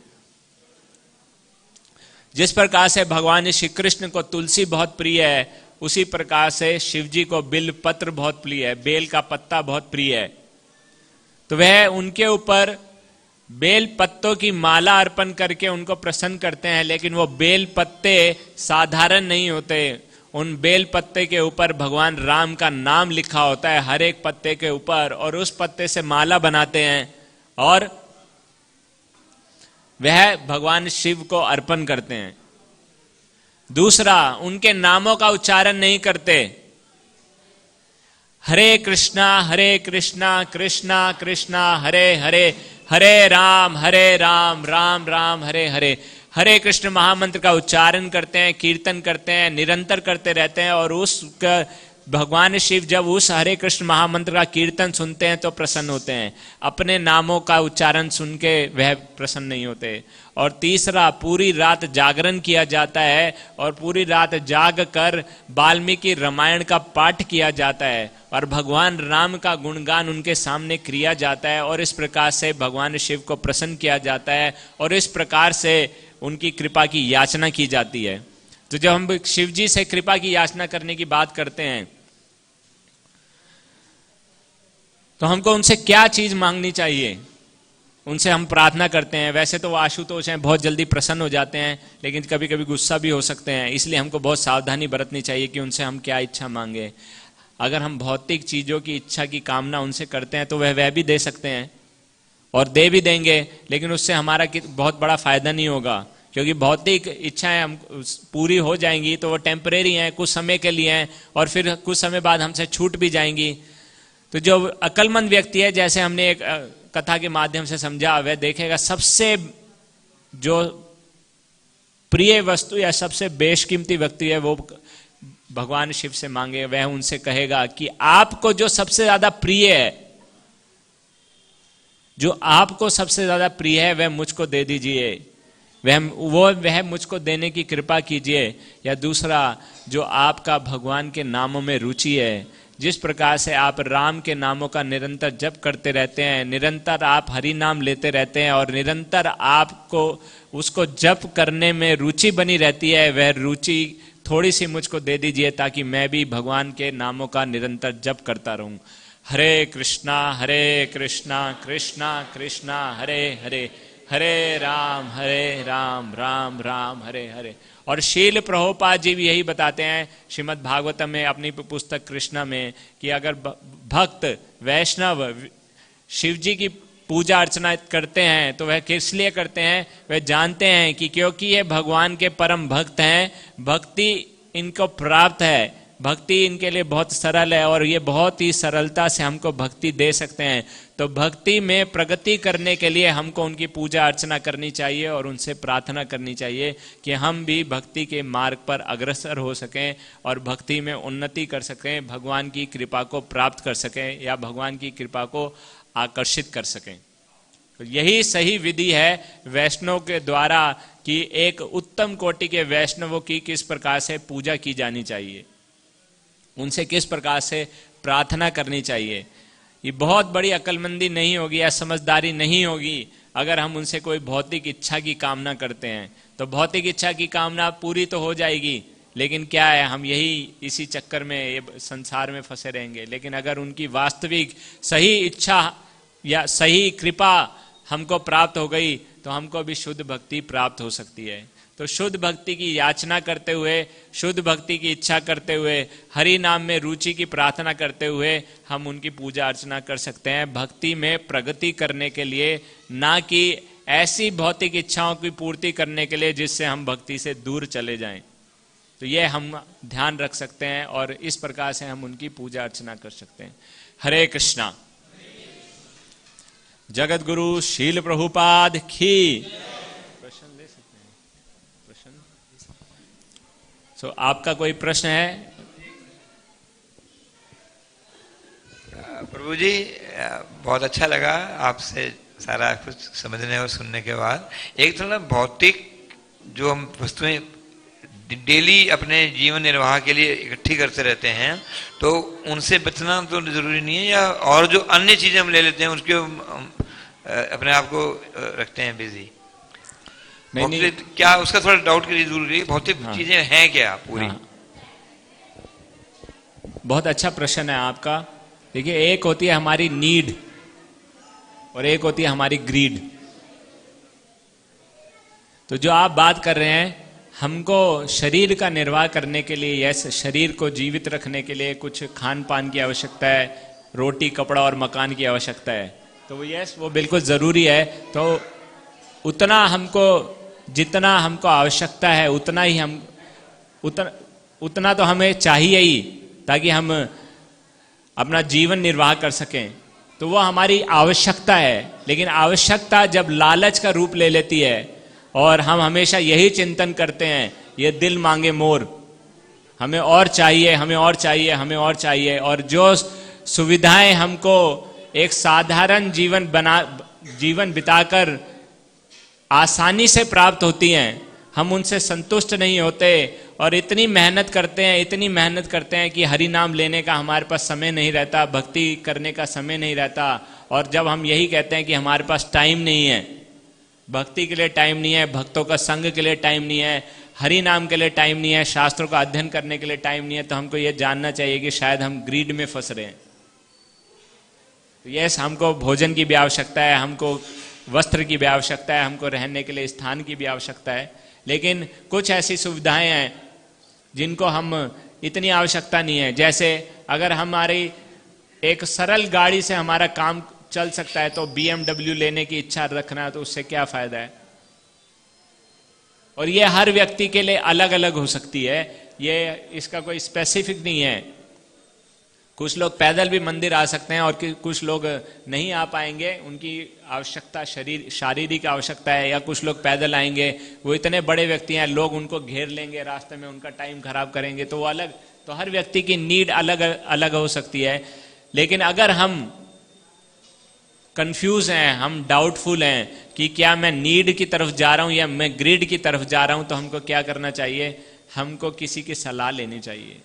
S1: जिस प्रकार से भगवान श्री कृष्ण को तुलसी बहुत प्रिय है, उसी प्रकार से शिव जी को बिल्व पत्र बहुत प्रिय है, बेल का पत्ता बहुत प्रिय है। तो वह उनके ऊपर बेल पत्तों की माला अर्पण करके उनको प्रसन्न करते हैं। लेकिन वो बेल पत्ते साधारण नहीं होते, उन बेल पत्ते के ऊपर भगवान राम का नाम लिखा होता है हर एक पत्ते के ऊपर, और उस पत्ते से माला बनाते हैं और वह भगवान शिव को अर्पण करते हैं। दूसरा, उनके नामों का उच्चारण नहीं करते। हरे कृष्णा कृष्णा कृष्णा हरे हरे, हरे राम राम राम हरे हरे। हरे कृष्ण महामंत्र का उच्चारण करते हैं, कीर्तन करते हैं, निरंतर करते रहते हैं। और उसका भगवान शिव जब उस हरे कृष्ण महामंत्र का कीर्तन सुनते हैं तो प्रसन्न होते हैं। अपने नामों का उच्चारण सुन के वह प्रसन्न नहीं होते। और तीसरा, पूरी रात जागरण किया जाता है और पूरी रात जाग कर वाल्मीकि रामायण का पाठ किया जाता है और भगवान राम का गुणगान उनके सामने किया जाता है। और इस प्रकार से भगवान शिव को प्रसन्न किया जाता है और इस प्रकार से उनकी कृपा की याचना की जाती है। तो जब हम शिव जी से कृपा की याचना करने की बात करते हैं तो हमको उनसे क्या चीज मांगनी चाहिए, उनसे हम प्रार्थना करते हैं। वैसे तो वो आशुतोष हैं, बहुत जल्दी प्रसन्न हो जाते हैं, लेकिन कभी कभी गुस्सा भी हो सकते हैं। इसलिए हमको बहुत सावधानी बरतनी चाहिए कि उनसे हम क्या इच्छा मांगे। अगर हम भौतिक चीजों की इच्छा की कामना उनसे करते हैं तो वह भी दे सकते हैं और दे भी देंगे, लेकिन उससे हमारा बहुत बड़ा फायदा नहीं होगा, क्योंकि भौतिक इच्छाएं हम पूरी हो जाएंगी तो वो टेम्परेरी हैं, कुछ समय के लिए हैं, और फिर कुछ समय बाद हमसे छूट भी जाएंगी। तो जो अक्लमंद व्यक्ति है, जैसे हमने एक कथा के माध्यम से समझा, वह देखेगा सबसे जो प्रिय वस्तु या सबसे बेशकीमती व्यक्ति है वो भगवान शिव से मांगे। वह उनसे कहेगा कि आपको जो सबसे ज्यादा प्रिय है, जो आपको सबसे ज्यादा प्रिय है वह मुझको दे दीजिए, वह मुझको देने की कृपा कीजिए। या दूसरा, जो आपका भगवान के नामों में रुचि है, जिस प्रकार से आप राम के नामों का निरंतर जप करते रहते हैं, निरंतर आप हरि नाम लेते रहते हैं और निरंतर आपको उसको जप करने में रुचि बनी रहती है, वह रुचि थोड़ी सी मुझको दे दीजिए ताकि मैं भी भगवान के नामों का निरंतर जप करता रहूं। हरे कृष्णा कृष्णा कृष्णा हरे हरे, हरे राम राम राम हरे हरे। और शील प्रभुपाद जी भी यही बताते हैं श्रीमद् भागवतम में, अपनी पुस्तक कृष्णा में, कि अगर भक्त वैष्णव शिव जी की पूजा अर्चना करते हैं तो वह किस लिए करते हैं, वह जानते हैं कि क्योंकि ये भगवान के परम भक्त हैं, भक्ति इनको प्राप्त है, भक्ति इनके लिए बहुत सरल है और ये बहुत ही सरलता से हमको भक्ति दे सकते हैं। तो भक्ति में प्रगति करने के लिए हमको उनकी पूजा अर्चना करनी चाहिए और उनसे प्रार्थना करनी चाहिए कि हम भी भक्ति के मार्ग पर अग्रसर हो सकें और भक्ति में उन्नति कर सकें, भगवान की कृपा को प्राप्त कर सकें या भगवान की कृपा को आकर्षित कर सकें। तो यही सही विधि है वैष्णव के द्वारा कि एक उत्तम कोटि के वैष्णवों की किस प्रकार से पूजा की जानी चाहिए, उनसे किस प्रकार से प्रार्थना करनी चाहिए। ये बहुत बड़ी अक्लमंदी नहीं होगी या समझदारी नहीं होगी अगर हम उनसे कोई भौतिक इच्छा की कामना करते हैं। तो भौतिक इच्छा की कामना पूरी तो हो जाएगी, लेकिन क्या है, हम यही इसी चक्कर में ये संसार में फंसे रहेंगे। लेकिन अगर उनकी वास्तविक सही इच्छा या सही कृपा हमको प्राप्त हो गई तो हमको भी शुद्ध भक्ति प्राप्त हो सकती है। तो शुद्ध भक्ति की याचना करते हुए, शुद्ध भक्ति की इच्छा करते हुए, हरि नाम में रुचि की प्रार्थना करते हुए हम उनकी पूजा अर्चना कर सकते हैं भक्ति में प्रगति करने के लिए, ना कि ऐसी भौतिक इच्छाओं की पूर्ति करने के लिए जिससे हम भक्ति से दूर चले जाएं। तो ये हम ध्यान रख सकते हैं और इस प्रकार से हम उनकी पूजा अर्चना कर सकते हैं। हरे कृष्णा। जगत गुरु शील प्रभुपाद की। प्रश्न ले सकते हैं? प्रश्न? आपका कोई प्रश्न है?
S2: प्रभु जी, बहुत अच्छा लगा आपसे सारा कुछ समझने और सुनने के बाद। एक तो ना भौतिक जो हम वस्तुएं डेली अपने जीवन निर्वाह के लिए इकट्ठी करते रहते हैं, तो उनसे बचना तो जरूरी नहीं है, या और जो अन्य चीजें हम ले लेते हैं उसके अपने आप को रखते हैं बिजी। नहीं, क्या उसका थोड़ा डाउट के लिए जरूरी है, भौतिक चीजें हैं क्या पूरी?
S1: बहुत अच्छा प्रश्न है आपका। देखिए, एक होती है हमारी नीड और एक होती है हमारी ग्रीड। तो जो आप बात कर रहे हैं, हमको शरीर का निर्वाह करने के लिए, यस, शरीर को जीवित रखने के लिए कुछ खान पान की आवश्यकता है, रोटी कपड़ा और मकान की आवश्यकता है। तो वो यस, वो बिल्कुल ज़रूरी है। तो उतना हमको, जितना हमको आवश्यकता है उतना ही हम उतना तो हमें चाहिए ही, ताकि हम अपना जीवन निर्वाह कर सकें। तो वो हमारी आवश्यकता है। लेकिन आवश्यकता जब लालच का रूप ले लेती है और हम हमेशा यही चिंतन करते हैं, ये दिल मांगे मोर, हमें और चाहिए, हमें और चाहिए, हमें और चाहिए, और जो सुविधाएं हमको एक साधारण जीवन बिताकर आसानी से प्राप्त होती हैं, हम उनसे संतुष्ट नहीं होते और इतनी मेहनत करते हैं कि हरि नाम लेने का हमारे पास समय नहीं रहता, भक्ति करने का समय नहीं रहता। और जब हम यही कहते हैं कि हमारे पास टाइम नहीं है, भक्ति के लिए टाइम नहीं है, भक्तों का संग के लिए टाइम नहीं है, हरि नाम के लिए टाइम नहीं है, शास्त्रों का अध्ययन करने के लिए टाइम नहीं है, तो हमको ये जानना चाहिए कि शायद हम ग्रीड में फंस रहे हैं। तो यस, हमको भोजन की भी आवश्यकता है, हमको वस्त्र की भी आवश्यकता है, हमको रहने के लिए स्थान की भी आवश्यकता है, लेकिन कुछ ऐसी सुविधाएं हैं जिनको हम इतनी आवश्यकता नहीं है। जैसे अगर हमारी एक सरल गाड़ी से हमारा काम चल सकता है, तो BMW लेने की इच्छा रखना, तो उससे क्या फायदा है? और ये हर व्यक्ति के लिए अलग अलग हो सकती है, ये इसका कोई स्पेसिफिक नहीं है। कुछ लोग पैदल भी मंदिर आ सकते हैं और कुछ लोग नहीं आ पाएंगे, उनकी आवश्यकता शारीरिक आवश्यकता है, या कुछ लोग पैदल आएंगे, वो इतने बड़े व्यक्ति हैं, लोग उनको घेर लेंगे रास्ते में, उनका टाइम खराब करेंगे, तो वो अलग। तो हर व्यक्ति की नीड अलग अलग हो सकती है। लेकिन अगर हम कंफ्यूज हैं, हम डाउटफुल हैं कि क्या मैं नीड की तरफ जा रहा हूं या मैं ग्रिड की तरफ जा रहा हूं, तो हमको क्या करना चाहिए? हमको किसी की सलाह लेनी चाहिए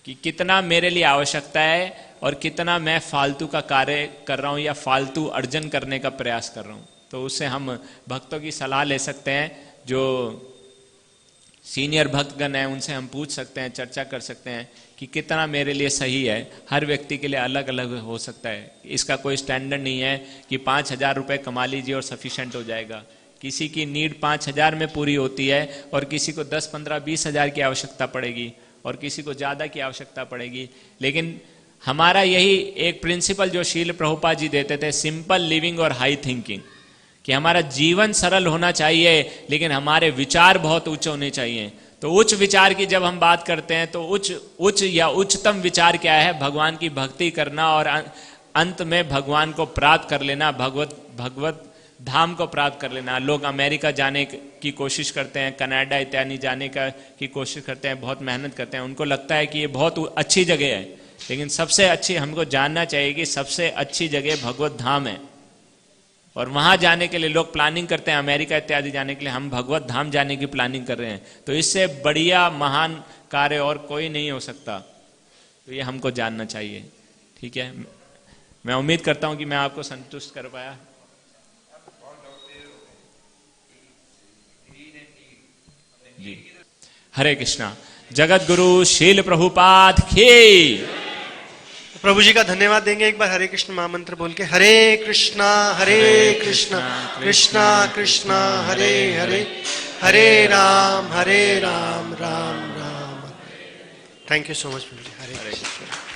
S1: कि कितना मेरे लिए आवश्यकता है और कितना मैं फालतू का कार्य कर रहा हूं या फालतू अर्जन करने का प्रयास कर रहा हूं। तो उससे हम भक्तों की सलाह ले सकते हैं, जो सीनियर भक्तगण हैं उनसे हम पूछ सकते हैं, चर्चा कर सकते हैं कि कितना मेरे लिए सही है। हर व्यक्ति के लिए अलग अलग हो सकता है, इसका कोई स्टैंडर्ड नहीं है कि 5,000 रुपये कमा लीजिए और सफिशेंट हो जाएगा। किसी की नीड 5,000 में पूरी होती है और किसी को 10, 15, 20 हज़ार की आवश्यकता पड़ेगी और किसी को ज़्यादा की आवश्यकता पड़ेगी। लेकिन हमारा यही एक प्रिंसिपल जो शील प्रभुपाद जी देते थे, सिंपल लिविंग और हाई थिंकिंग, कि हमारा जीवन सरल होना चाहिए लेकिन हमारे विचार बहुत उच्च होने चाहिए। तो उच्च विचार की जब हम बात करते हैं तो उच्च या उच्चतम विचार क्या है? भगवान की भक्ति करना और अंत में भगवान को प्राप्त कर लेना, भगवत धाम को प्राप्त कर लेना। लोग अमेरिका जाने की कोशिश करते हैं, कनाडा इत्यादि जाने की कोशिश करते हैं, बहुत मेहनत करते हैं, उनको लगता है कि ये बहुत अच्छी जगह है, लेकिन सबसे अच्छी, हमको जानना चाहिए कि सबसे अच्छी जगह भगवत धाम है। और वहां जाने के लिए लोग प्लानिंग करते हैं, अमेरिका इत्यादि जाने के लिए, हम भगवत धाम जाने की प्लानिंग कर रहे हैं। तो इससे बढ़िया महान कार्य और कोई नहीं हो सकता। तो ये हमको जानना चाहिए। ठीक है, मैं उम्मीद करता हूं कि मैं आपको संतुष्ट कर पाया। जी, हरे कृष्णा। जगत गुरु शील प्रभुपाद की।
S3: प्रभु जी का धन्यवाद देंगे एक बार हरे कृष्ण महामंत्र बोल के। Hare Krishna Krishna Krishna Hare Hare, Hare Ram Ram Ram. Thank you so much प्रभु जी। हरे कृष्ण।